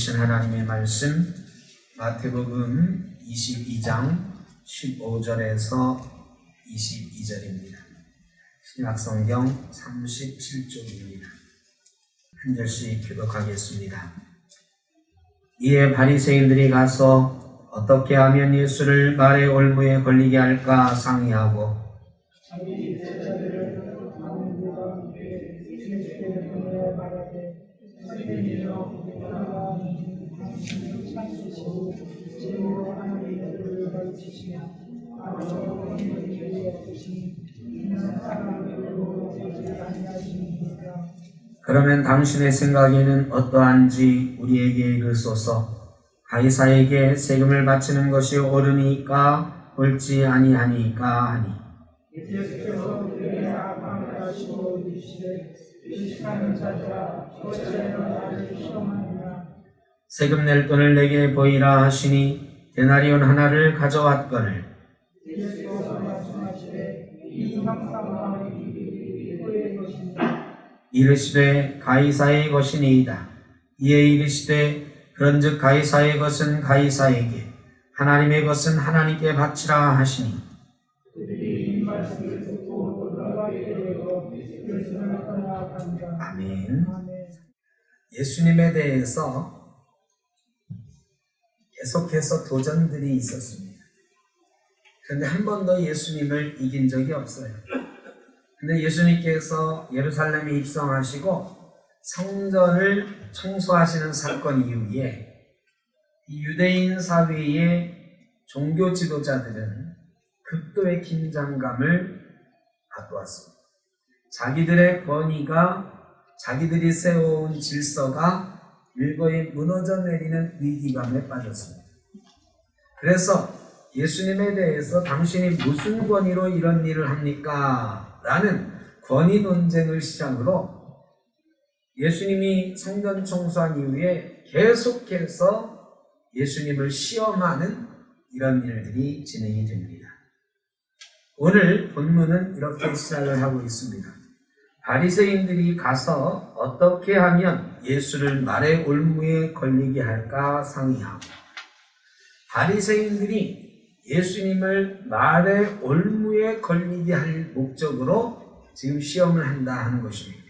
주신 하나님의 말씀 마태복음 22장 15절에서 22절입니다. 신약성경 37쪽입니다. 한 절씩 교독하겠습니다. 이에 바리새인들이 가서 어떻게 하면 예수를 말의 올무에 걸리게 할까 상의하고 그러면 당신의 생각에는 어떠한지 우리에게 이르소서. 가이사에게 세금을 바치는 것이 옳으니까 옳지 아니하니까 하니 세금 낼 돈을 내게 보이라 하시니 데나리온 하나를 가져왔거늘 이르시되 가이사의 것이니이다. 이에 이르시되 그런즉 가이사의 것은 가이사에게 하나님의 것은 하나님께 바치라 하시니 아멘. 예수님에 대해서 계속해서 도전들이 있었습니다. 그런데 한 번도 예수님을 이긴 적이 없어요. 근데 예수님께서 예루살렘에 입성하시고 성전을 청소하시는 사건 이후에 유대인 사회의 종교 지도자들은 극도의 긴장감을 갖고왔습니다. 자기들의 권위가 자기들이 세워온 질서가 일거에 무너져 내리는 위기감에 빠졌습니다. 그래서 예수님에 대해서 당신이 무슨 권위로 이런 일을 합니까? 라는 권위 논쟁을 시작으로 예수님이 성전 청소한 이후에 계속해서 예수님을 시험하는 이런 일들이 진행이 됩니다. 오늘 본문은 이렇게 시작을 하고 있습니다. 바리새인들이 가서 어떻게 하면 예수를 말의 올무에 걸리게 할까 상의하고 바리새인들이 예수님을 말의 올무에 걸리게 할 목적으로 지금 시험을 한다 하는 것입니다.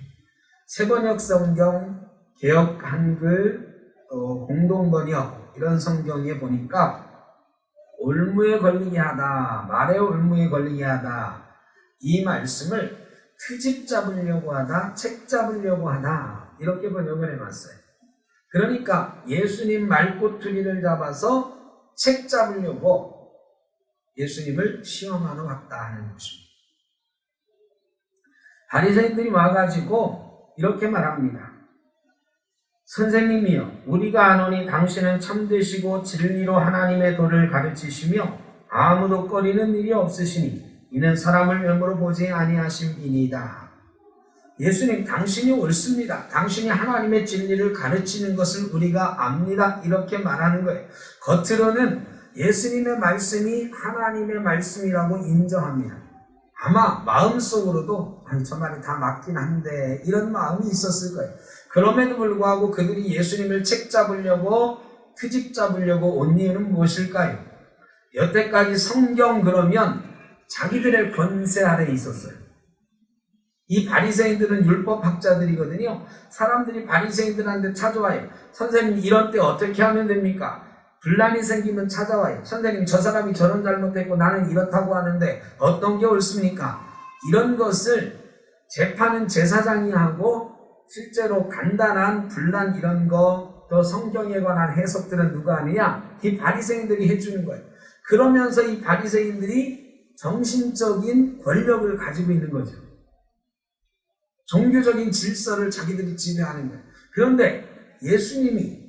세번역 성경, 개역 한글, 공동번역 이런 성경에 보니까 올무에 걸리게 하다, 말의 올무에 걸리게 하다 이 말씀을 트집 잡으려고 하다, 책 잡으려고 하다 이렇게 번역을 해놨어요. 그러니까 예수님 말꼬투리를 잡아서 책 잡으려고 예수님을 시험하러 왔다 하는 것입니다. 바리새인들이 와가지고 이렇게 말합니다. 선생님이여, 우리가 아노니 당신은 참되시고 진리로 하나님의 도를 가르치시며 아무도 꺼리는 일이 없으시니 이는 사람을 외모로 보지 아니하심이니이다. 예수님, 당신이 옳습니다. 당신이 하나님의 진리를 가르치는 것을 우리가 압니다. 이렇게 말하는 거예요. 겉으로는 예수님의 말씀이 하나님의 말씀이라고 인정합니다. 아마 마음속으로도 저 말이 다 맞긴 한데 이런 마음이 있었을 거예요. 그럼에도 불구하고 그들이 예수님을 책 잡으려고 트집 잡으려고 온 이유는 무엇일까요? 여태까지 성경 그러면 자기들의 권세 아래에 있었어요. 이 바리새인들은 율법학자들이거든요. 사람들이 바리새인들한테 찾아와요. 선생님, 이런 때 어떻게 하면 됩니까? 분란이 생기면 찾아와요. 선생님, 저 사람이 저런 잘못했고 나는 이렇다고 하는데 어떤 게 옳습니까? 이런 것을 재판은 제사장이 하고 실제로 간단한 분란 이런 거, 또 성경에 관한 해석들은 누가 하느냐? 이 바리새인들이 해주는 거예요. 그러면서 이 바리새인들이 정신적인 권력을 가지고 있는 거죠. 종교적인 질서를 자기들이 지배하는 거예요. 그런데 예수님이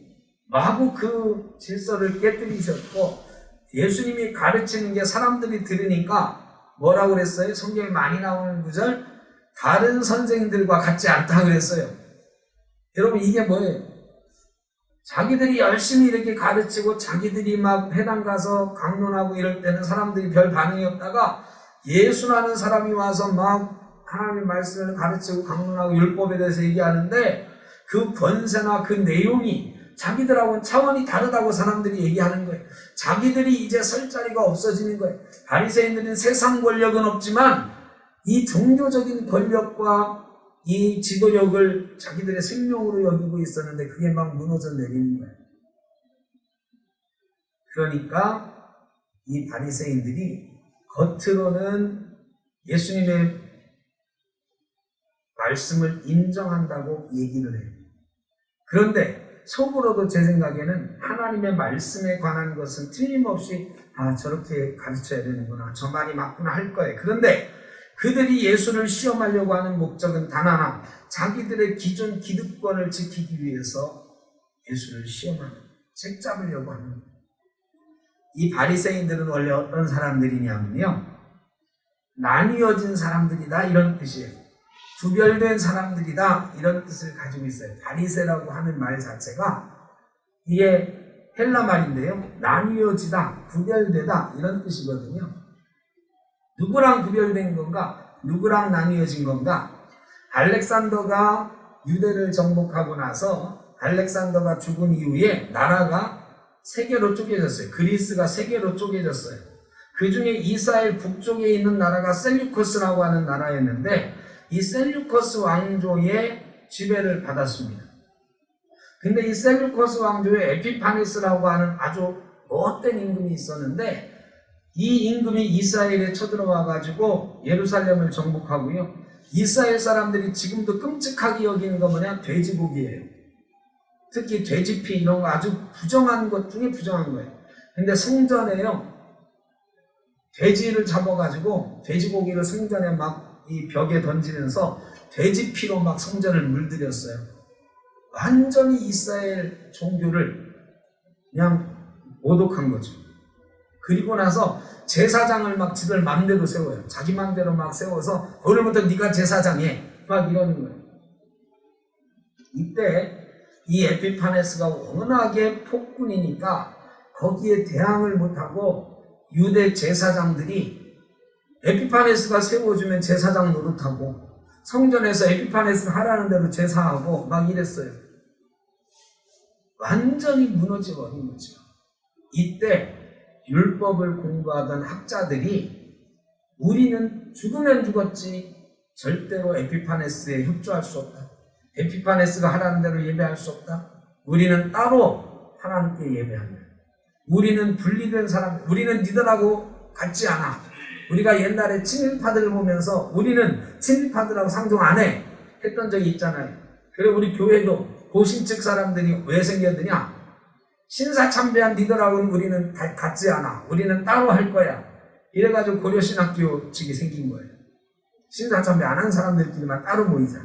마구 그 질서를 깨뜨리셨고 예수님이 가르치는 게 사람들이 들으니까 뭐라고 그랬어요? 성경에 많이 나오는 구절, 다른 선생님들과 같지 않다 그랬어요. 여러분, 이게 뭐예요? 자기들이 열심히 이렇게 가르치고 자기들이 막 회당 가서 강론하고 이럴 때는 사람들이 별 반응이 없다가 예수라는 사람이 와서 막 하나님의 말씀을 가르치고 강론하고 율법에 대해서 얘기하는데 그 권세나 그 내용이 자기들하고는 차원이 다르다고 사람들이 얘기하는 거예요. 자기들이 이제 설 자리가 없어지는 거예요. 바리새인들은 세상 권력은 없지만 이 종교적인 권력과 이 지도력을 자기들의 생명으로 여기고 있었는데 그게 막 무너져 내리는 거예요. 그러니까 이 바리새인들이 겉으로는 예수님의 말씀을 인정한다고 얘기를 해요. 그런데 속으로도 제 생각에는 하나님의 말씀에 관한 것은 틀림없이 저렇게 가르쳐야 되는구나, 저 말이 맞구나 할 거예요. 그런데 그들이 예수를 시험하려고 하는 목적은 단 하나, 자기들의 기존 기득권을 지키기 위해서 예수를 시험하는, 책 잡으려고 하는 거예요. 이 바리새인들은 원래 어떤 사람들이냐면요, 나뉘어진 사람들이다 이런 뜻이에요. 구별된 사람들이다 이런 뜻을 가지고 있어요. 바리새라고 하는 말 자체가 이게 헬라 말인데요, 나뉘어지다, 구별되다 이런 뜻이거든요. 누구랑 구별된 건가? 누구랑 나뉘어진 건가? 알렉산더가 유대를 정복하고 나서 알렉산더가 죽은 이후에 나라가 세 개로 쪼개졌어요. 그리스가 세 개로 쪼개졌어요. 그 중에 이스라엘 북쪽에 있는 나라가 셀류커스라고 하는 나라였는데 이 셀류커스 왕조의 지배를 받았습니다. 근데 이 셀류커스 왕조에 에피파네스라고 하는 아주 못된 임금이 있었는데 이 임금이 이스라엘에 쳐들어와 가지고 예루살렘을 정복하고요. 이스라엘 사람들이 지금도 끔찍하게 여기는 거 뭐냐? 돼지고기예요. 특히 돼지피 이런 거 아주 부정한 것 중에 부정한 거예요. 근데 성전에요, 돼지를 잡아가지고 돼지고기를 성전에 막 이 벽에 던지면서 돼지피로 막 성전을 물들였어요. 완전히 이스라엘 종교를 그냥 모독한 거죠. 그리고 나서 제사장을 막 지들 맘대로 세워요. 자기 맘대로 막 세워서 오늘부터 네가 제사장해 막 이러는 거예요. 이때 이 에피파네스가 워낙에 폭군이니까 거기에 대항을 못하고 유대 제사장들이 에피파네스가 세워주면 제사장 노릇하고 성전에서 에피파네스 하라는 대로 제사하고 막 이랬어요. 완전히 무너져버린 거죠. 이때 율법을 공부하던 학자들이 우리는 죽으면 죽었지 절대로 에피파네스에 협조할 수 없다. 에피파네스가 하라는 대로 예배할 수 없다. 우리는 따로 하나님께 예배한다. 우리는 분리된 사람, 우리는 니들하고 같지 않아. 우리가 옛날에 친일파들을 보면서 우리는 친일파들하고 상종 안 해 했던 적이 있잖아요. 그리고 우리 교회도 고신측 사람들이 왜 생겼느냐? 신사참배한 니들하고는 우리는 같지 않아. 우리는 따로 할 거야. 이래가지고 고려신학교 측이 생긴 거예요. 신사참배 안 한 사람들끼리만 따로 모이자.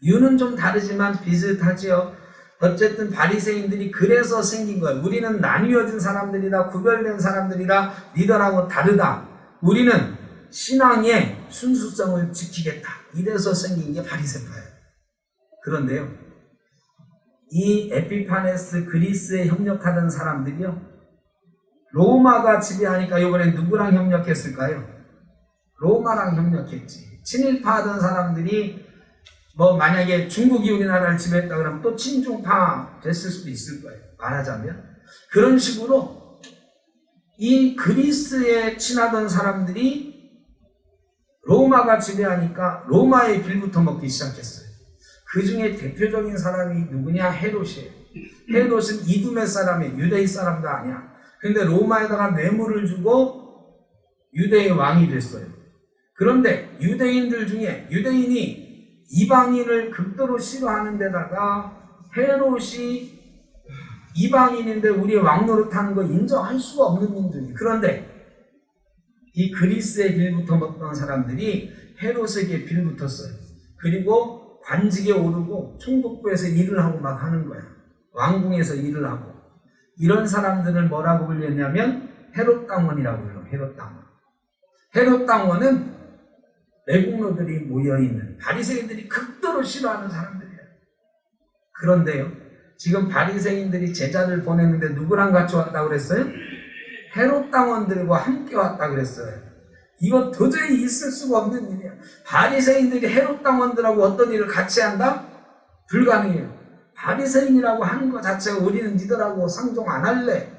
이유는 좀 다르지만 비슷하지요. 어쨌든 바리새인들이 그래서 생긴 거예요. 우리는 나뉘어진 사람들이다, 구별된 사람들이다, 니들하고 다르다. 우리는 신앙의 순수성을 지키겠다. 이래서 생긴 게 바리새파예요. 그런데요, 이 에피파네스 그리스에 협력하던 사람들이요, 로마가 지배하니까 이번엔 누구랑 협력했을까요? 로마랑 협력했지. 친일파 하던 사람들이 만약에 중국이 우리나라를 지배했다 그러면 또 친중파 됐을 수도 있을 거예요. 말하자면. 그런 식으로 이 그리스에 친하던 사람들이 로마가 지배하니까 로마의 빌부터 먹기 시작했어요. 그 중에 대표적인 사람이 누구냐? 헤롯이에요. 헤롯은 이두메 사람이에요. 유대인 사람도 아니야. 근데 로마에다가 뇌물을 주고 유대의 왕이 됐어요. 그런데 유대인들 중에 유대인이 이방인을 극도로 싫어하는 데다가 헤롯이 이방인인데 우리의 왕 노릇하는 거 인정할 수가 없는 민족이. 그런데 이 그리스의 빌부터 먹던 사람들이 헤롯에게 빌붙었어요. 그리고 관직에 오르고 총독부에서 일을 하고 막 하는 거야. 왕궁에서 일을 하고. 이런 사람들을 뭐라고 불렸냐면 헤롯 당원이라고 불러. 헤롯 당원. 헤롯 당원은 매국노들이 모여있는 바리새인들이 극도로 싫어하는 사람들이에요. 그런데요, 지금 바리새인들이 제자를 보냈는데 누구랑 같이 왔다고 그랬어요? 헤롯 당원들과 함께 왔다고 그랬어요. 이거 도저히 있을 수가 없는 일이에요. 바리새인들이 헤롯 당원들하고 어떤 일을 같이 한다? 불가능해요. 바리새인이라고 하는 것 자체가 우리는 니들하고 상종 안 할래.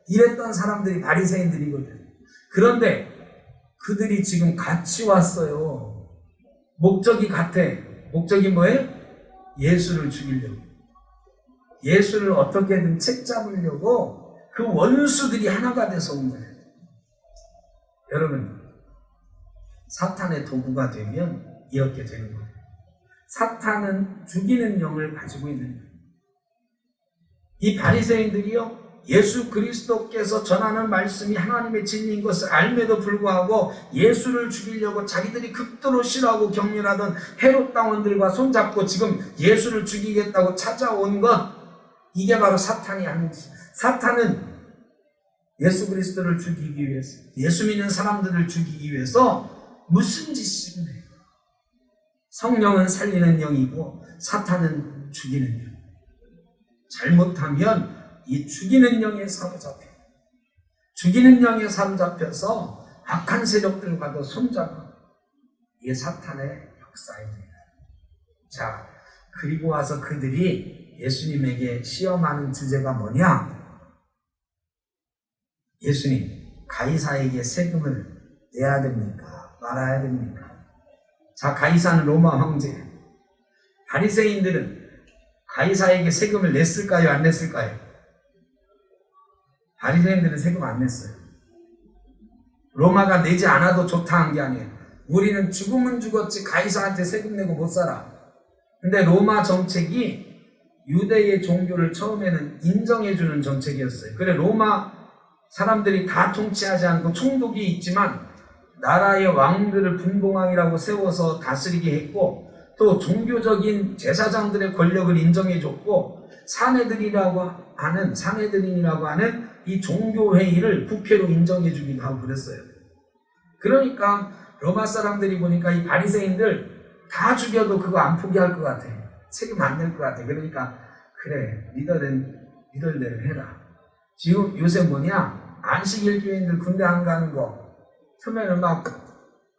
이랬던 사람들이 바리새인들이거든. 그런데 그들이 지금 같이 왔어요. 목적이 같아. 목적이 뭐예요? 예수를 죽이려고. 예수를 어떻게든 책잡으려고 그 원수들이 하나가 돼서 온 거예요. 여러분, 사탄의 도구가 되면 이렇게 되는 거예요. 사탄은 죽이는 영을 가지고 있는 거예요. 이 바리새인들이요, 예수 그리스도께서 전하는 말씀이 하나님의 진리인 것을 알매도 불구하고 예수를 죽이려고 자기들이 극도로 싫어하고 격렬하던 헤롯 당원들과 손잡고 지금 예수를 죽이겠다고 찾아온 것, 이게 바로 사탄이 하는 짓. 사탄은 예수 그리스도를 죽이기 위해서, 예수 믿는 사람들을 죽이기 위해서 무슨 짓을 해요? 성령은 살리는 영이고 사탄은 죽이는 영. 잘못하면 이 죽이는 영에 사로잡혀. 죽이는 영에 사로잡혀서 악한 세력들과도 손잡아. 이게 사탄의 역사입니다. 자, 그리고 와서 그들이 예수님에게 시험하는 주제가 뭐냐? 예수님, 가이사에게 세금을 내야 됩니까? 말아야 됩니까? 자, 가이사는 로마 황제. 바리새인들은 가이사에게 세금을 냈을까요? 안 냈을까요? 바리새인들은 세금 안 냈어요. 로마가 내지 않아도 좋다 한 게 아니에요. 우리는 죽으면 죽었지 가이사한테 세금 내고 못 살아. 근데 로마 정책이 유대의 종교를 처음에는 인정해주는 정책이었어요. 그래, 로마 사람들이 다 통치하지 않고 총독이 있지만 나라의 왕들을 분봉왕이라고 세워서 다스리게 했고, 또 종교적인 제사장들의 권력을 인정해줬고, 사내들이라고 하는 이 종교회의를 국회로 인정해주기도 하고 그랬어요. 그러니까 로마 사람들이 보니까 이 바리새인들 다 죽여도 그거 안 포기할 것 같아. 책임 안 낼 것 같아. 그러니까 그래, 니들대로 해라. 지금 요새 뭐냐? 안식일 교인들 군대 안 가는 거 처음에는 막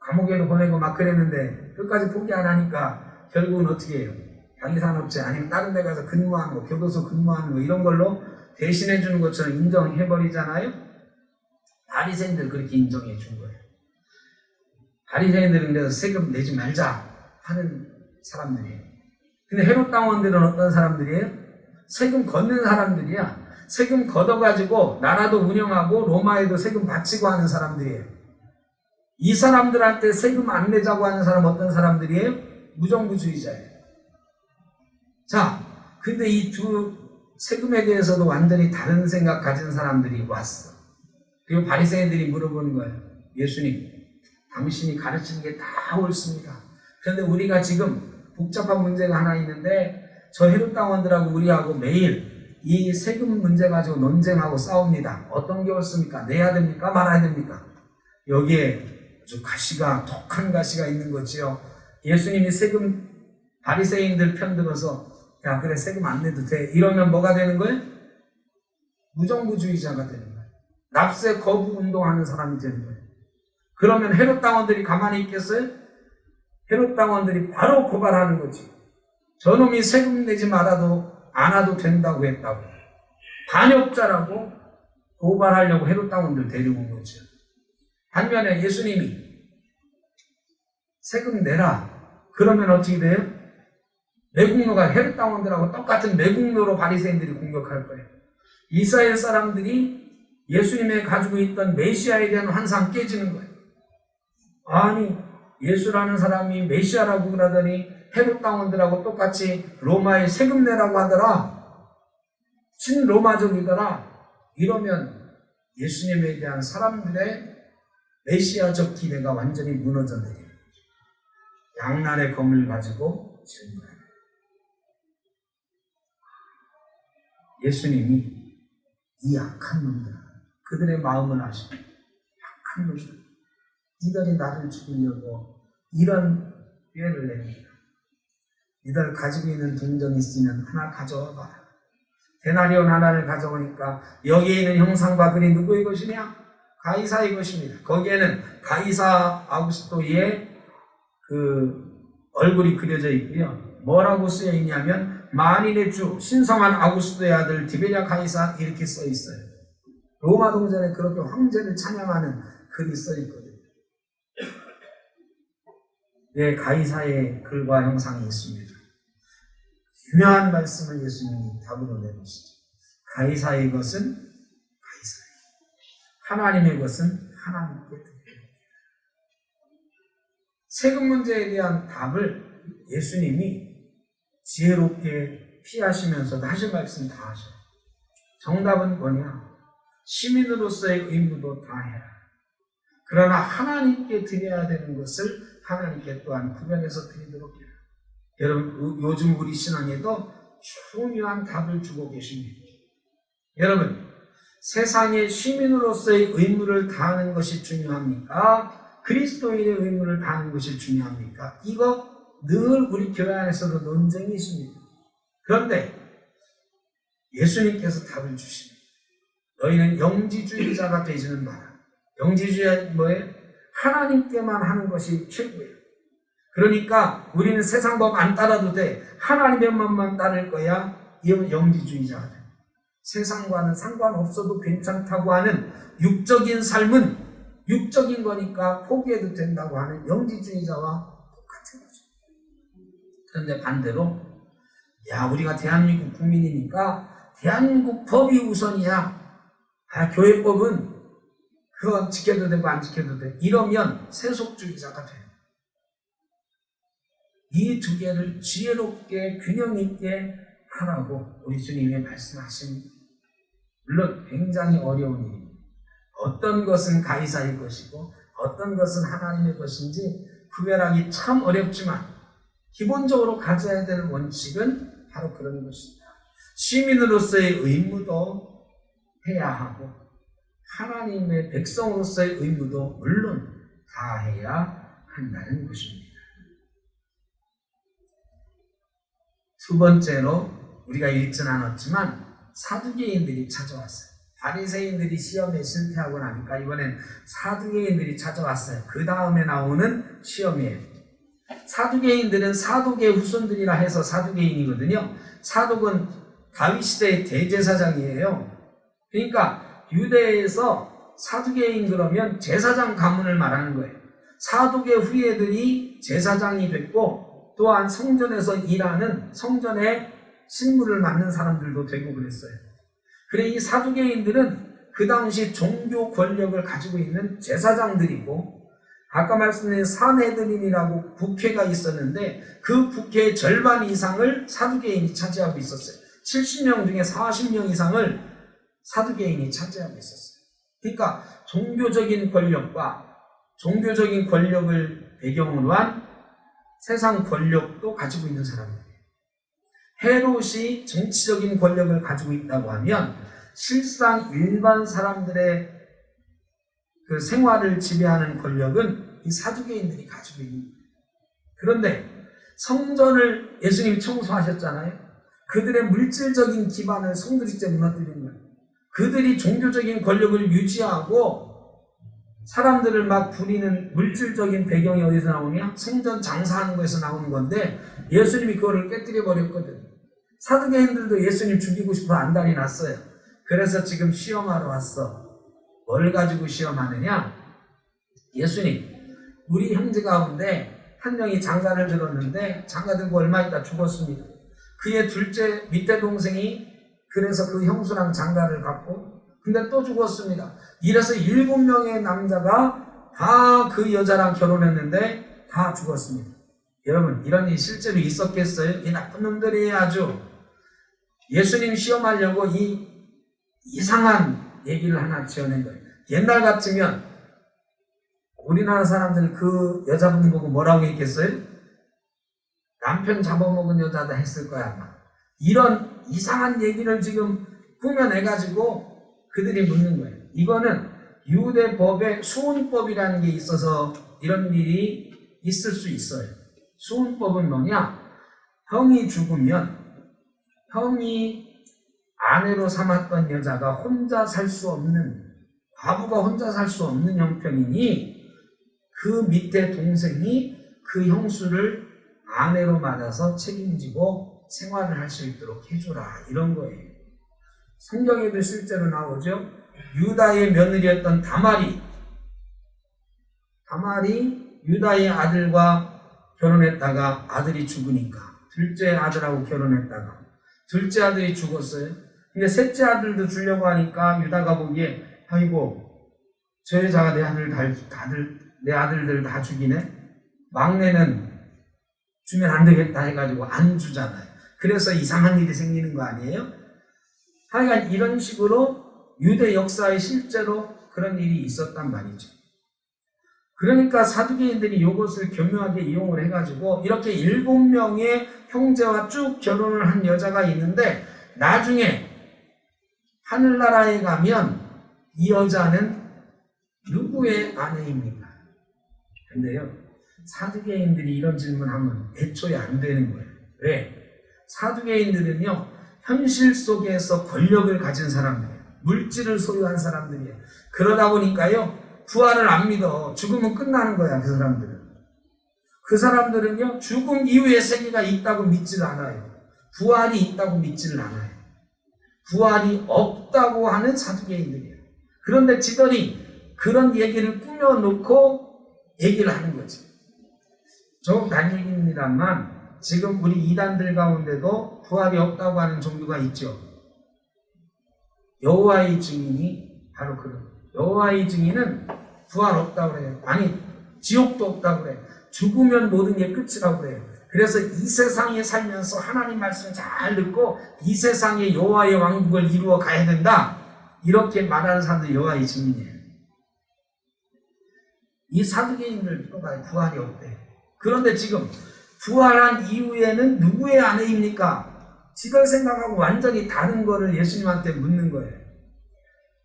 감옥에도 보내고 막 그랬는데 끝까지 포기 안 하니까 결국은 어떻게 해요? 방위산업체 아니면 다른 데 가서 근무하는 거, 교도소 근무하는 거 이런 걸로 대신해 주는 것처럼 인정해버리잖아요? 바리새인들 그렇게 인정해 준 거예요. 바리새인들은 그래서 세금 내지 말자 하는 사람들이에요. 근데 헤롯 당원들은 어떤 사람들이에요? 세금 걷는 사람들이야. 세금 걷어가지고 나라도 운영하고 로마에도 세금 바치고 하는 사람들이에요. 이 사람들한테 세금 안 내자고 하는 사람 어떤 사람들이에요? 무정부주의자예요. 자, 근데 이 두 세금에 대해서도 완전히 다른 생각 가진 사람들이 왔어. 그리고 바리새인들이 물어보는 거예요. 예수님, 당신이 가르치는 게 다 옳습니다. 그런데 우리가 지금 복잡한 문제가 하나 있는데 저 헤롯 당원들하고 우리하고 매일 이 세금 문제 가지고 논쟁하고 싸웁니다. 어떤 게 옳습니까? 내야 됩니까? 말아야 됩니까? 여기에 아주 독한 가시가 있는 거지요. 예수님이 세금 바리새인들 편들어서 야, 그래, 세금 안 내도 돼. 이러면 뭐가 되는 거예요? 무정부주의자가 되는 거예요. 납세 거부 운동하는 사람이 되는 거예요. 그러면 헤롯 당원들이 가만히 있겠어요? 헤롯 당원들이 바로 고발하는 거지. 저놈이 세금 내지 말아도 안 와도 된다고 했다고. 반역자라고 고발하려고 헤롯 당원들 데리고 온 거죠. 반면에 예수님이 세금 내라. 그러면 어떻게 돼요? 매국노가 헤롯 당원들하고 똑같은 매국노로 바리새인들이 공격할 거예요. 이스라엘 사람들이 예수님의 가지고 있던 메시아에 대한 환상 깨지는 거예요. 아니, 예수라는 사람이 메시아라고 그러더니 헤롯 당원들하고 똑같이 로마에 세금 내라고 하더라. 친로마적이더라. 이러면 예수님에 대한 사람들의 메시아적 기대가 완전히 무너져 내려요. 양날의 검을 가지고 질문해요. 예수님이 이 악한 놈들, 그들의 마음을 아시고 악한 놈들, 이들이 나를 죽이려고 이런 기회를 냅니다. 이들 가지고 있는 동전이 있으면 하나 가져와봐. 데나리온 하나를 가져오니까 여기에 있는 형상과 글이 누구의 것이냐? 가이사의 것입니다. 거기에는 가이사 아우구스토의 그 얼굴이 그려져 있고요. 뭐라고 쓰여 있냐면 만인의 주 신성한 아구스도의 아들 디베랴 가이사 이렇게 써 있어요. 로마 동전에 그렇게 황제를 찬양하는 글이 써 있거든요. 네, 가이사의 글과 형상이 있습니다. 유명한 말씀을 예수님이 답으로 내놓으시죠. 가이사의 것은 가이사의, 하나님의 것은 하나님께 드립니다. 세금 문제에 대한 답을 예수님이 지혜롭게 피하시면서도 하실 말씀 다 하셔요. 정답은 뭐냐? 시민으로서의 의무도 다 해라. 그러나 하나님께 드려야 되는 것을 하나님께 또한 구별해서 드리도록 해라. 여러분, 요즘 우리 신앙에도 중요한 답을 주고 계십니다. 여러분, 세상의 시민으로서의 의무를 다하는 것이 중요합니까? 그리스도인의 의무를 다하는 것이 중요합니까? 이거 늘 우리 교회 안에서도 논쟁이 있습니다. 그런데 예수님께서 답을 주십니다. 너희는 영지주의자가 되지는 마라. 영지주의는 뭐예요? 하나님께만 하는 것이 최고예요. 그러니까 우리는 세상 법 안 따라도 돼. 하나님의 법만 따를 거야. 이건 영지주의자가 돼. 세상과는 상관없어도 괜찮다고 하는 육적인 삶은 육적인 거니까 포기해도 된다고 하는 영지주의자와 똑같은 거죠. 그런데 반대로 우리가 대한민국 국민이니까 대한민국 법이 우선이야. 교회법은 그건 지켜도 되고 안 지켜도 돼. 이러면 세속주의자가 돼요. 이 두 개를 지혜롭게 균형 있게 하라고 우리 주님이 말씀하십니다. 물론 굉장히 어려운 일입니다. 어떤 것은 가이사의 것이고 어떤 것은 하나님의 것인지 구별하기 참 어렵지만 기본적으로 가져야 되는 원칙은 바로 그런 것입니다. 시민으로서의 의무도 해야 하고 하나님의 백성으로서의 의무도 물론 다해야 한다는 것입니다. 두 번째로 우리가 읽진 않았지만 사두개인들이 찾아왔어요. 바리새인들이 시험에 실패하고 나니까 이번엔 사두개인들이 찾아왔어요. 그 다음에 나오는 시험이에요. 사두개인들은 사독의 후손들이라 해서 사두개인이거든요. 사독은 다윗 시대의 대제사장이에요. 그러니까 유대에서 사두개인 그러면 제사장 가문을 말하는 거예요. 사독의 후예들이 제사장이 됐고 또한 성전에서 일하는 성전의 신물을 맡는 사람들도 되고 그랬어요. 그래 이 사두개인들은 그 당시 종교 권력을 가지고 있는 제사장들이고 아까 말씀드린 산헤드린이라고 국회가 있었는데 그 국회의 절반 이상을 사두개인이 차지하고 있었어요. 70명 중에 40명 이상을 사두개인이 차지하고 있었어요. 그러니까 종교적인 권력과 종교적인 권력을 배경으로 한 세상 권력도 가지고 있는 사람들이에요. 헤롯이 정치적인 권력을 가지고 있다고 하면 실상 일반 사람들의 그 생활을 지배하는 권력은 이 사두개인들이 가지고 있는 거예요. 그런데 성전을 예수님이 청소하셨잖아요. 그들의 물질적인 기반을 성도들이 무너뜨린 거예요. 그들이 종교적인 권력을 유지하고 사람들을 막 부리는 물질적인 배경이 어디서 나오냐? 성전 장사하는 거에서 나오는 건데 예수님이 그거를 깨뜨려 버렸거든. 사두개인들도 예수님 죽이고 싶어 안달이 났어요. 그래서 지금 시험하러 왔어. 뭘 가지고 시험하느냐? 예수님, 우리 형제 가운데 한 명이 장가를 들었는데 장가 들고 얼마 있다 죽었습니다. 그의 둘째 밑에 동생이 그래서 그 형수랑 장가를 갔고 근데 또 죽었습니다. 이래서 7명의 남자가 다 그 여자랑 결혼했는데 다 죽었습니다. 여러분 이런 일이 실제로 있었겠어요? 이 나쁜 놈들이 아주 예수님 시험하려고 이 이상한 얘기를 하나 지어낸 거예요. 옛날 같으면 우리나라 사람들 그 여자분 보고 뭐라고 했겠어요? 남편 잡아먹은 여자다 했을 거야 아마. 이런 이상한 얘기를 지금 꾸며내가지고 그들이 묻는 거예요. 이거는 유대법에 수훈법이라는 게 있어서 이런 일이 있을 수 있어요. 수훈법은 뭐냐? 형이 죽으면 형이 아내로 삼았던 여자가 혼자 살 수 없는 과부가 혼자 살 수 없는 형편이니 그 밑에 동생이 그 형수를 아내로 맞아서 책임지고 생활을 할 수 있도록 해주라, 이런 거예요. 성경에도 실제로 나오죠. 유다의 며느리였던 다말이 유다의 아들과 결혼했다가 아들이 죽으니까 둘째 아들하고 결혼했다가 둘째 아들이 죽었어요. 근데 셋째 아들도 주려고 하니까 유다가 보기에 아이고 저 여자가 내 아들들 다 죽이네. 막내는 주면 안 되겠다 해가지고 안 주잖아요. 그래서 이상한 일이 생기는 거 아니에요? 하여간 이런 식으로 유대 역사에 실제로 그런 일이 있었단 말이죠. 그러니까 사두개인들이 이것을 교묘하게 이용을 해가지고 이렇게 7명의 형제와 쭉 결혼을 한 여자가 있는데 나중에 하늘나라에 가면 이 여자는 누구의 아내입니까? 근데요, 사두개인들이 이런 질문하면 애초에 안 되는 거예요. 왜? 사두개인들은요, 현실 속에서 권력을 가진 사람들이에요. 물질을 소유한 사람들이에요. 그러다 보니까요, 부활을 안 믿어. 죽으면 끝나는 거야, 그 사람들은. 그 사람들은요, 죽음 이후에 세계가 있다고 믿질 않아요. 부활이 있다고 믿질 않아요. 부활이 없다고 하는 사두개인들이에요. 그런데 지들이 그런 얘기를 꾸며놓고 얘기를 하는 거지. 조금 단 얘기입니다만 지금 우리 이단들 가운데도 부활이 없다고 하는 종교가 있죠. 여호와의 증인이 바로 그런, 여호와의 증인은 부활 없다고 그래요. 아니, 지옥도 없다고 그래요. 죽으면 모든 게 끝이라고 그래요. 그래서 이 세상에 살면서 하나님 말씀을 잘 듣고 이 세상에 여호와의 왕국을 이루어 가야 된다, 이렇게 말하는 사람들이 여호와의 증인이에요. 이 사두개인들도 부활이 없대요. 그런데 지금 부활한 이후에는 누구의 아내입니까? 지들 생각하고 완전히 다른 거를 예수님한테 묻는 거예요.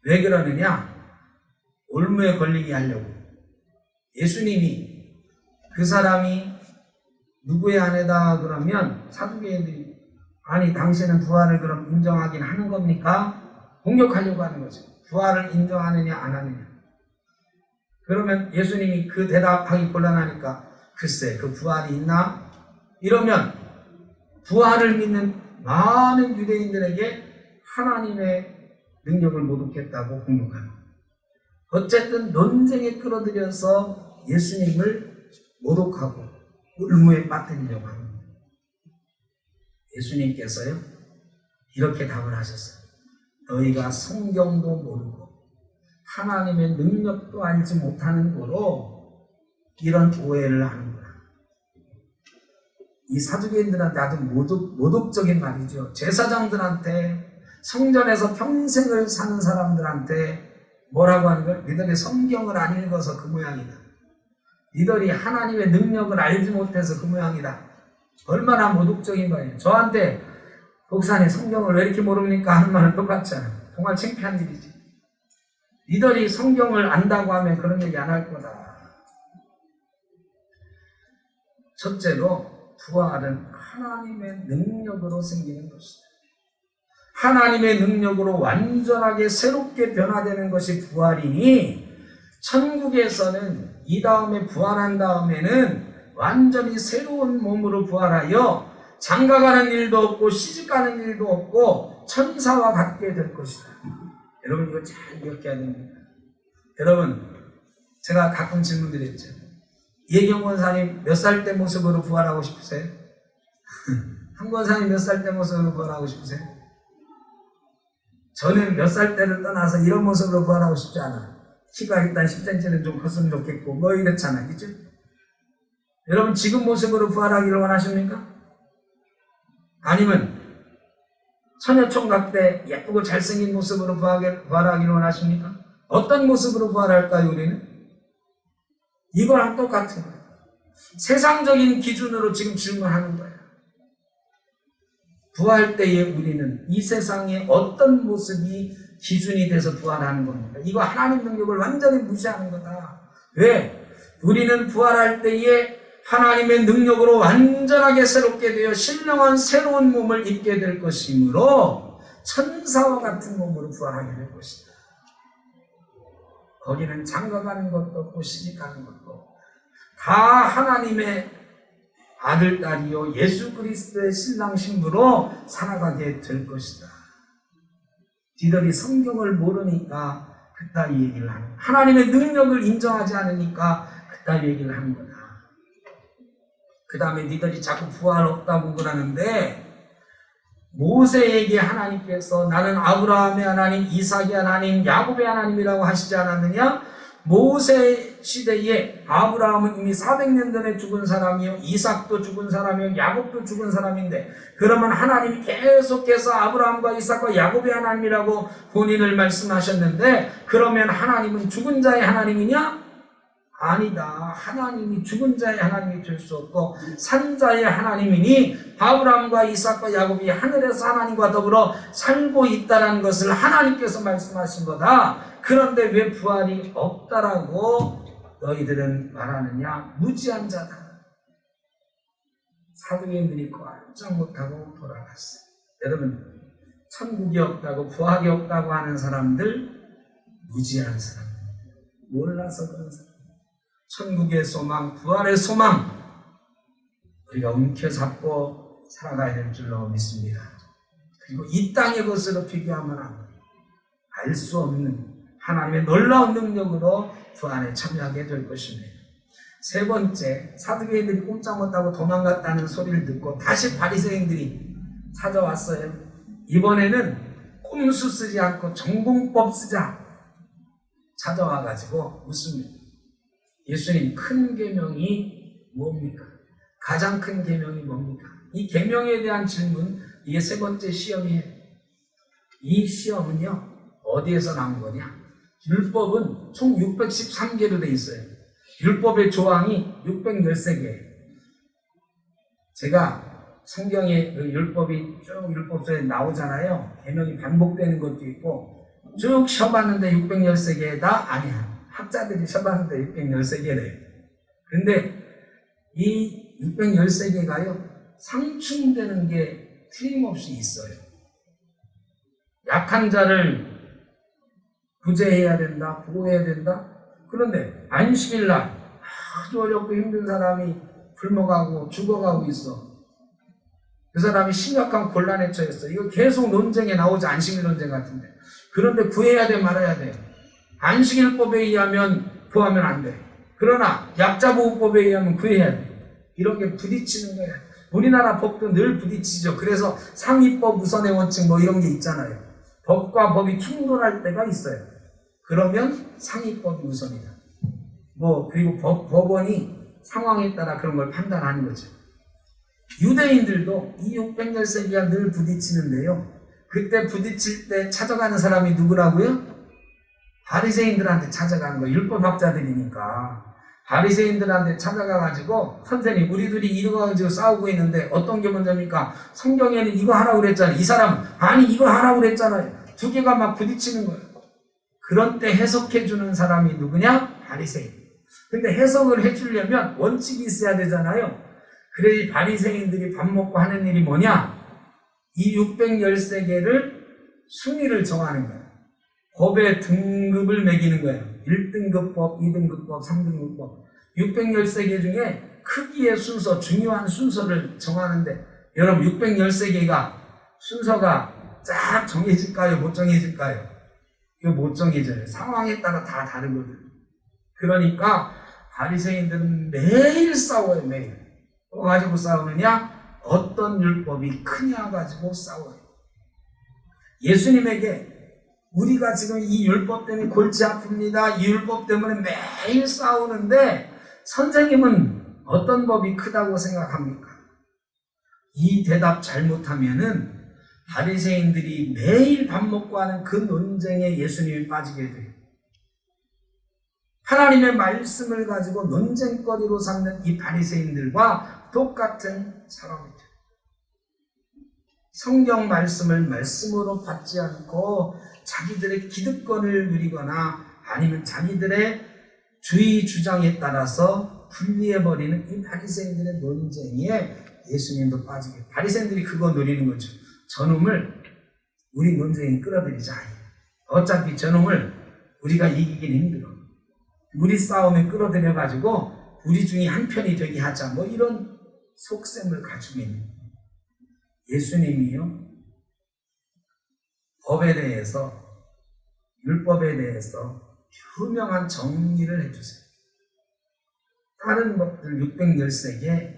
왜 그러느냐? 올무에 걸리게 하려고. 예수님이 그 사람이 누구의 아내다 그러면 사두개인들이 아니 당신은 부활을 그럼 인정하긴 하는 겁니까? 공격하려고 하는 거죠. 부활을 인정하느냐 안 하느냐. 그러면 예수님이 그 대답하기 곤란하니까 글쎄 그 부활이 있나? 이러면 부활을 믿는 많은 유대인들에게 하나님의 능력을 모독했다고 공격합니다. 어쨌든 논쟁에 끌어들여서 예수님을 모독하고 올무에 빠뜨리려고 합니다. 예수님께서요 이렇게 답을 하셨어요. 너희가 성경도 모르고 하나님의 능력도 알지 못하는 거로 이런 오해를 하는구나. 이 사두개인들한테 아주 모독적인 말이죠. 제사장들한테, 성전에서 평생을 사는 사람들한테 뭐라고 하는 거예요? 너희들이 성경을 안 읽어서 그 모양이다. 너희들이 하나님의 능력을 알지 못해서 그 모양이다. 얼마나 모독적인 거예요. 저한테 목사님 성경을 왜 이렇게 모릅니까? 하는 말은 똑같잖아요. 정말 창피한 일이지. 너희들이 성경을 안다고 하면 그런 얘기 안 할 거다. 첫째로 부활은 하나님의 능력으로 생기는 것이다. 하나님의 능력으로 완전하게 새롭게 변화되는 것이 부활이니 천국에서는 이 다음에 부활한 다음에는 완전히 새로운 몸으로 부활하여 장가가는 일도 없고 시집가는 일도 없고 천사와 같게 될 것이다. 여러분 이거 잘 기억해야 됩니다. 여러분 제가 가끔 질문 드렸죠. 이혜경 권사님 몇 살 때 모습으로 부활하고 싶으세요? 한 권사님 몇 살 때 모습으로 부활하고 싶으세요? 저는 몇 살 때를 떠나서 이런 모습으로 부활하고 싶지 않아. 키가 일단 10cm는 좀 컸으면 좋겠고 뭐 이렇잖아, 그죠? 여러분 지금 모습으로 부활하기를 원하십니까? 아니면 처녀총각 때 예쁘고 잘생긴 모습으로 부활하기를 원하십니까? 어떤 모습으로 부활할까요, 우리는? 이거랑 똑같은 거예요. 세상적인 기준으로 지금 질문하는 거예요. 부활 때에 우리는 이 세상에 어떤 모습이 기준이 돼서 부활하는 겁니까? 이거 하나님 능력을 완전히 무시하는 거다. 왜? 우리는 부활할 때에 하나님의 능력으로 완전하게 새롭게 되어 신령한 새로운 몸을 입게 될 것이므로 천사와 같은 몸으로 부활하게 될 것이다. 거기는 장가가는 것도 없고 시집가는 것도 없고 다 하나님의 아들, 딸이요 예수 그리스도의 신랑 신부로 살아가게 될 것이다. 니들이 성경을 모르니까 그따위 얘기를 하는 거야. 하나님의 능력을 인정하지 않으니까 그따위 얘기를 하는 거다. 그 다음에 니들이 자꾸 부활 없다고 그러는데, 모세에게 하나님께서 나는 아브라함의 하나님, 이삭의 하나님, 야곱의 하나님이라고 하시지 않았느냐? 모세 시대에 아브라함은 이미 400년 전에 죽은 사람이요, 이삭도 죽은 사람이요, 야곱도 죽은 사람인데, 그러면 하나님이 계속해서 아브라함과 이삭과 야곱의 하나님이라고 본인을 말씀하셨는데, 그러면 하나님은 죽은 자의 하나님이냐? 아니다. 하나님이 죽은 자의 하나님이 될 수 없고 산 자의 하나님이니, 아브라함과 이삭과 야곱이 하늘에서 하나님과 더불어 살고 있다는 것을 하나님께서 말씀하신 거다. 그런데 왜 부활이 없다라고 너희들은 말하느냐? 무지한 자다. 사두개인들이 꼼짝 못하고 돌아갔어요. 여러분, 천국이 없다고 부활이 없다고 하는 사람들 무지한 사람들, 몰라서 그런 사람. 천국의 소망, 부활의 소망, 우리가 움켜잡고 살아가야 될 줄로 믿습니다. 그리고 이 땅의 것으로 비교하면 알 수 없는 하나님의 놀라운 능력으로 부활에 참여하게 될 것입니다. 세 번째, 사두개인들이 꼼짝 못하고 도망갔다는 소리를 듣고 다시 바리새인들이 찾아왔어요. 이번에는 꼼수 쓰지 않고 정공법 쓰자 찾아와가지고 묻습니다. 예수님, 큰 계명이 뭡니까? 가장 큰 계명이 뭡니까? 이 계명에 대한 질문, 이게 세 번째 시험이에요. 이 시험은요, 어디에서 나온 거냐? 율법은 총 613개로 돼 있어요. 율법의 조항이 613개. 제가 성경에 율법이 쭉 율법서에 나오잖아요. 계명이 반복되는 것도 있고, 쭉 쉬어봤는데 613개다? 아니야. 학자들이 쳐봤는데 613개래요. 근데 이 613개가요, 상충되는 게 틀림없이 있어요. 약한 자를 구제해야 된다, 보호해야 된다. 그런데 안식일날 아주 어렵고 힘든 사람이 굶어가고 죽어가고 있어. 그 사람이 심각한 곤란에 처했어. 이거 계속 논쟁에 나오지, 안식일 논쟁 같은데. 그런데 구해야 돼, 말아야 돼. 안식일법에 의하면 구하면 안 돼. 그러나 약자보호법에 의하면 구해야 돼. 이런 게 부딪히는 거야. 우리나라 법도 늘 부딪히죠. 그래서 상위법 우선의 원칙 뭐 이런 게 있잖아요. 법과 법이 충돌할 때가 있어요. 그러면 상위법이 우선이다. 그리고 법원이 상황에 따라 그런 걸 판단하는 거죠. 유대인들도 이 613개가 늘 부딪히는데요. 그때 부딪힐 때 찾아가는 사람이 누구라고요? 바리새인들한테 찾아가는 거예요. 율법학자들이니까. 바리새인들한테 찾아가가지고, 선생님, 우리 둘이 이거 가지고 싸우고 있는데 어떤 게 먼저입니까? 성경에는 이거 하라고 그랬잖아요. 이 사람은 아니 이거 하라고 그랬잖아요. 두 개가 막 부딪히는 거예요. 그런 때 해석해주는 사람이 누구냐? 바리새인. 근데 해석을 해주려면 원칙이 있어야 되잖아요. 그래, 이 바리새인들이 밥 먹고 하는 일이 뭐냐? 이 613개를 순위를 정하는 거예요. 법의 등급을 매기는 거예요. 1등급법, 2등급법, 3등급법. 613개 중에 크기의 순서, 중요한 순서를 정하는데, 여러분 613개가 순서가 쫙 정해질까요? 못 정해질까요? 이거 못 정해져요. 상황에 따라 다 다르거든. 그러니까 바리새인들은 매일 싸워요. 매일. 뭐 가지고 싸우느냐? 어떤 율법이 크냐 가지고 싸워요. 예수님에게 우리가 지금 이 율법 때문에 골치 아픕니다. 이 율법 때문에 매일 싸우는데 선생님은 어떤 법이 크다고 생각합니까? 이 대답 잘못하면은 바리새인들이 매일 밥 먹고 하는 그 논쟁에 예수님이 빠지게 돼요. 하나님의 말씀을 가지고 논쟁거리로 삼는 이 바리새인들과 똑같은 사람이죠. 성경 말씀을 말씀으로 받지 않고 자기들의 기득권을 누리거나 아니면 자기들의 주의 주장에 따라서 분리해버리는 이 바리새인들의 논쟁에 예수님도 빠지게. 바리새인들이 그거 노리는 거죠. 저놈을 우리 논쟁에 끌어들이자. 어차피 저놈을 우리가 이기긴 힘들어. 우리 싸움에 끌어들여가지고 우리 중에 한 편이 되게 하자. 뭐 이런 속셈을 가지고 있는 거예요. 예수님이요, 법에 대해서, 율법에 대해서 분명한 정리를 해주세요. 다른 법들 613개,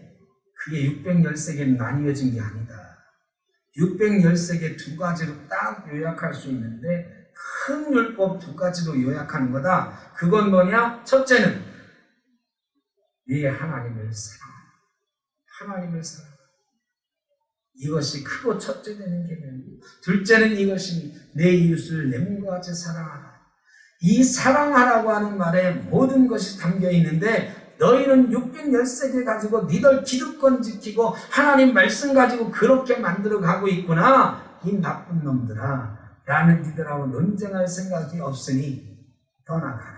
그게 613개는 나뉘어진 게 아니다. 613개 두 가지로 딱 요약할 수 있는데 큰 율법 두 가지로 요약하는 거다. 그건 뭐냐? 첫째는 네 하나님을 사랑하라. 하나님을 사랑하라. 이것이 크고 첫째 되는 계명이고, 둘째는 이것이 내 이웃을 내 몸과 같이 사랑하라. 이 사랑하라고 하는 말에 모든 것이 담겨 있는데, 너희는 613개 가지고 니들 기득권 지키고 하나님 말씀 가지고 그렇게 만들어 가고 있구나, 이 나쁜 놈들아 라는 니들하고 논쟁할 생각이 없으니 떠나가라.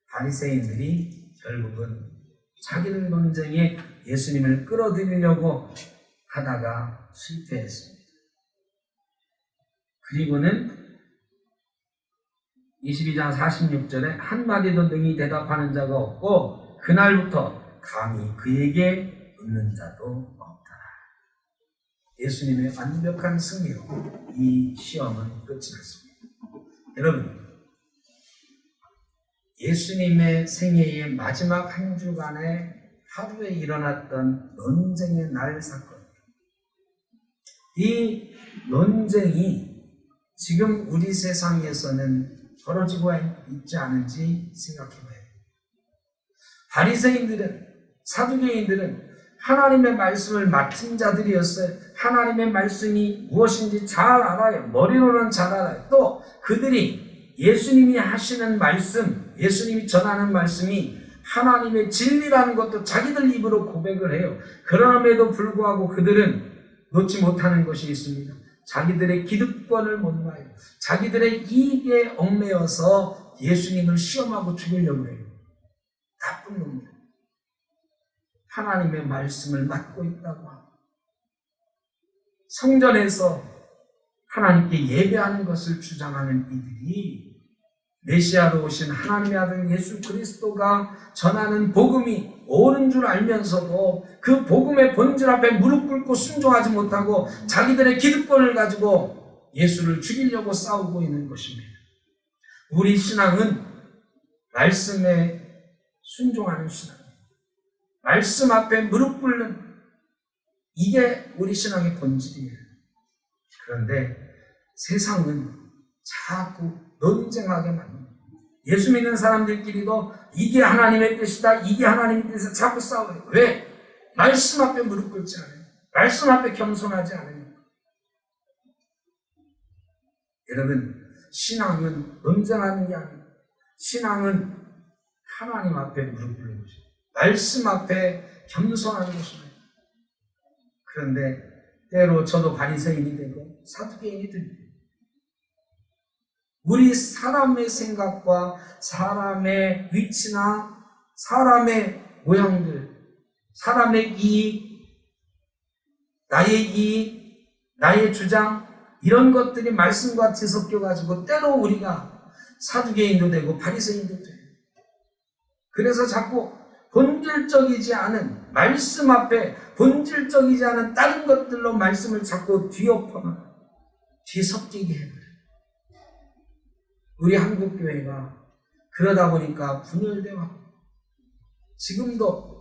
바리새인들이 결국은 자기들 논쟁에 예수님을 끌어들이려고 하다가 실패했습니다. 그리고는 22장 46절에 한마디도 능히 대답하는 자가 없고 그날부터 감히 그에게 묻는 자도 없더라. 예수님의 완벽한 승리로 이 시험은 끝이 났습니다. 여러분, 예수님의 생애의 마지막 한 주간의 하루에 일어났던 논쟁의 날 사건, 이 논쟁이 지금 우리 세상에서는 벌어지고 있지 않은지 생각해봐야 돼요. 바리새인들은, 사두개인들은 하나님의 말씀을 맡은 자들이었어요. 하나님의 말씀이 무엇인지 잘 알아요. 머리로는 잘 알아요. 또 그들이 예수님이 하시는 말씀, 예수님이 전하는 말씀이 하나님의 진리라는 것도 자기들 입으로 고백을 해요. 그럼에도 불구하고 그들은 놓지 못하는 것이 있습니다. 자기들의 기득권을 못 놔요. 자기들의 이익에 얽매여서 예수님을 시험하고 죽이려고 해요. 나쁜 놈들. 하나님의 말씀을 맡고 있다고 하고, 성전에서 하나님께 예배하는 것을 주장하는 이들이 메시아로 오신 하나님의 아들 예수 그리스도가 전하는 복음이 옳은 줄 알면서도 그 복음의 본질 앞에 무릎 꿇고 순종하지 못하고 자기들의 기득권을 가지고 예수를 죽이려고 싸우고 있는 것입니다. 우리 신앙은 말씀에 순종하는 신앙이에요. 말씀 앞에 무릎 꿇는, 이게 우리 신앙의 본질이에요. 그런데 세상은 자꾸 논쟁하게 만듭니다. 예수 믿는 사람들끼리도 이게 하나님의 뜻이다, 이게 하나님의 뜻이다 자꾸 싸워요. 왜? 말씀 앞에 무릎 꿇지 않아요. 말씀 앞에 겸손하지 않으니까. 여러분, 신앙은 논쟁하는 게 아니에요. 신앙은 하나님 앞에 무릎 꿇는 것이에요. 말씀 앞에 겸손하는 것입니다. 그런데 때로 저도 바리새인이 되고 사두개인이 됩니다. 우리 사람의 생각과 사람의 위치나 사람의 모양들, 사람의 이익, 나의 주장, 이런 것들이 말씀과 뒤섞여가지고 때로 우리가 사두개인도 되고 바리새인도 돼요. 그래서 자꾸 본질적이지 않은 말씀 앞에 본질적이지 않은 다른 것들로 말씀을 자꾸 뒤엎어놔, 뒤섞이게 해버려요. 우리 한국교회가 그러다 보니까 분열되어 지금도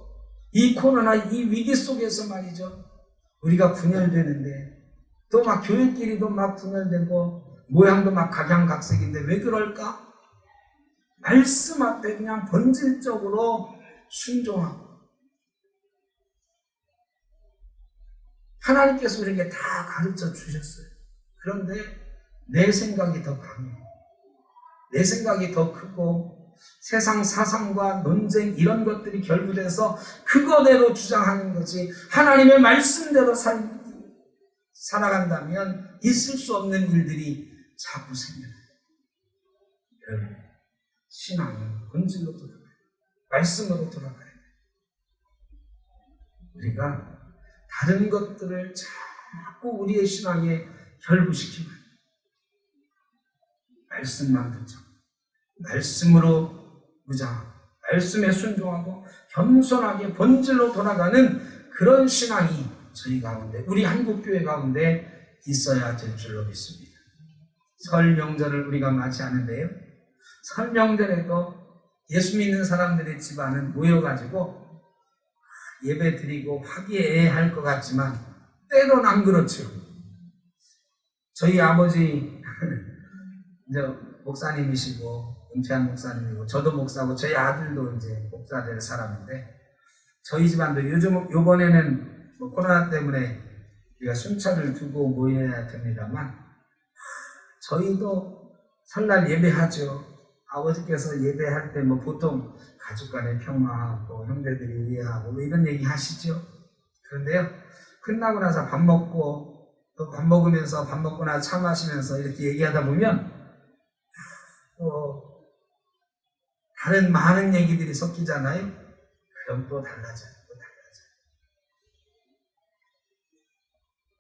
이 코로나 이 위기 속에서 말이죠, 우리가 분열되는데 또 막 교회끼리도 막 분열되고 모양도 막 각양각색인데 왜 그럴까? 말씀 앞에 그냥 본질적으로 순종하고, 하나님께서 우리에게 다 가르쳐 주셨어요. 그런데 내 생각이 더 강해요. 내 생각이 더 크고 세상 사상과 논쟁 이런 것들이 결부돼서 그거대로 주장하는 거지, 하나님의 말씀대로 살아간다면 있을 수 없는 일들이 자꾸 생겨요. 여러분, 신앙은 본질로 돌아가요. 말씀으로 돌아가요. 우리가 다른 것들을 자꾸 우리의 신앙에 결부시키면 말씀만 듣자. 말씀으로 무장하고 말씀에 순종하고 겸손하게 본질로 돌아가는 그런 신앙이 저희 가운데, 우리 한국교회 가운데 있어야 될 줄로 믿습니다. 설 명절을 우리가 맞이하는데요, 설 명절에도 예수 믿는 사람들의 집안은 모여가지고 예배 드리고 화기애애할 것 같지만 때로는 안 그렇죠. 저희 아버지 이제 목사님이시고 은퇴한 목사님이고 저도 목사고 저희 아들도 이제 목사 될 사람인데, 저희 집안도 요번에는 뭐 코로나 때문에 우리가 순찰을 두고 모여야 됩니다만 저희도 설날 예배하죠. 아버지께서 예배할 때 뭐 보통 가족 간의 평화하고 형제들이 이해하고 뭐 이런 얘기 하시죠. 그런데요, 끝나고 나서 밥 먹고 또 밥 먹으면서 밥 먹거나 차 마시면서 이렇게 얘기하다 보면 다른 많은 얘기들이 섞이잖아요. 그럼 또 달라져요.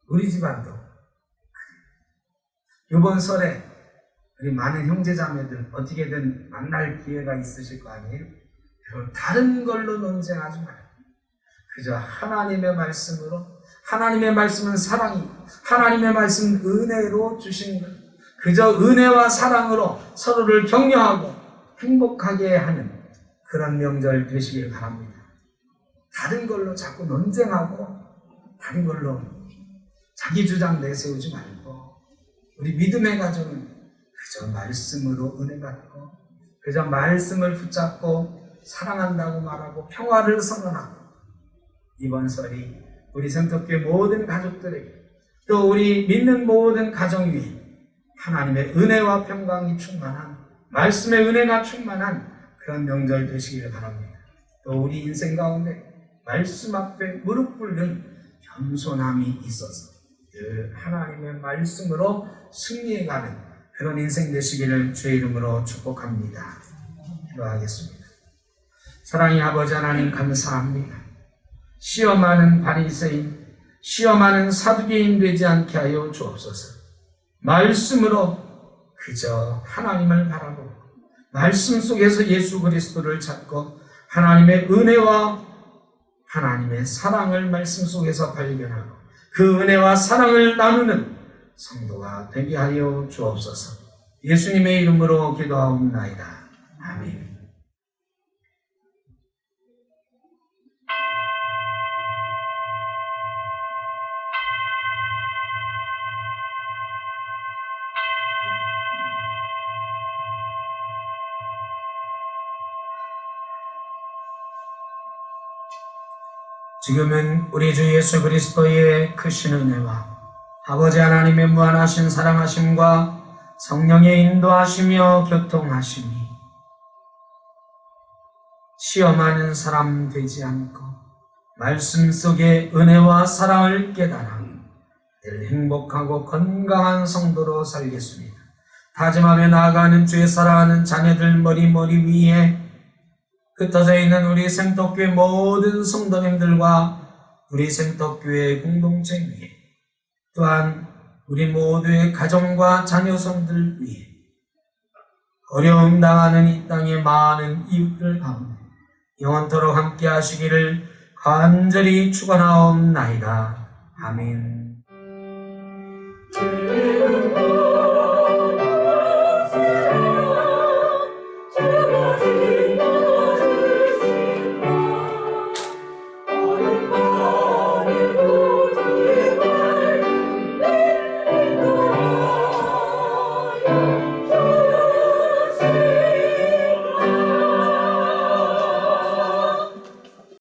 우리 집안도 이번 설에 우리 많은 형제자매들 어떻게든 만날 기회가 있으실 거 아니에요? 여러분, 다른 걸로 논쟁하지 말고 그저 하나님의 말씀으로, 하나님의 말씀은 사랑이고 하나님의 말씀은 은혜로 주신 것, 그저 은혜와 사랑으로 서로를 격려하고 행복하게 하는 그런 명절 되시길 바랍니다. 다른 걸로 자꾸 논쟁하고 다른 걸로 자기 주장 내세우지 말고 우리 믿음의 가정은 그저 말씀으로 은혜 받고 그저 말씀을 붙잡고 사랑한다고 말하고 평화를 선언하고, 이번 설이 우리 성덕교회 모든 가족들에게 또 우리 믿는 모든 가정 위에 하나님의 은혜와 평강이 충만한, 말씀의 은혜가 충만한 그런 명절 되시기를 바랍니다. 또 우리 인생 가운데 말씀 앞에 무릎 꿇는 겸손함이 있어서 늘 하나님의 말씀으로 승리해가는 그런 인생 되시기를 주의 이름으로 축복합니다. 기도하겠습니다. 사랑의 아버지 하나님, 감사합니다. 시험하는 바리새인, 시험하는 사두개인 되지 않게 하여 주옵소서. 말씀으로 그저 하나님을 바라보고 말씀 속에서 예수 그리스도를 찾고 하나님의 은혜와 하나님의 사랑을 말씀 속에서 발견하고 그 은혜와 사랑을 나누는 성도가 되게 하여 주옵소서. 예수님의 이름으로 기도하옵나이다. 아멘. 지금은 우리 주 예수 그리스도의 크신 은혜와 아버지 하나님의 무한하신 사랑하심과 성령의 인도하시며 교통하심이 시험하는 사람 되지 않고 말씀 속의 은혜와 사랑을 깨달아 늘 행복하고 건강한 성도로 살겠습니다. 다짐하며 나아가는 주의 사랑하는 자녀들 머리 위에 흩어져 있는 우리 생떡교회 모든 성도님들과 우리 생떡교회 공동체 위에, 또한 우리 모두의 가정과 자녀성들 위에, 어려움 당하는 이 땅의 많은 이웃들 가운데 영원토록 함께 하시기를 간절히 축원하옵나이다. 아멘.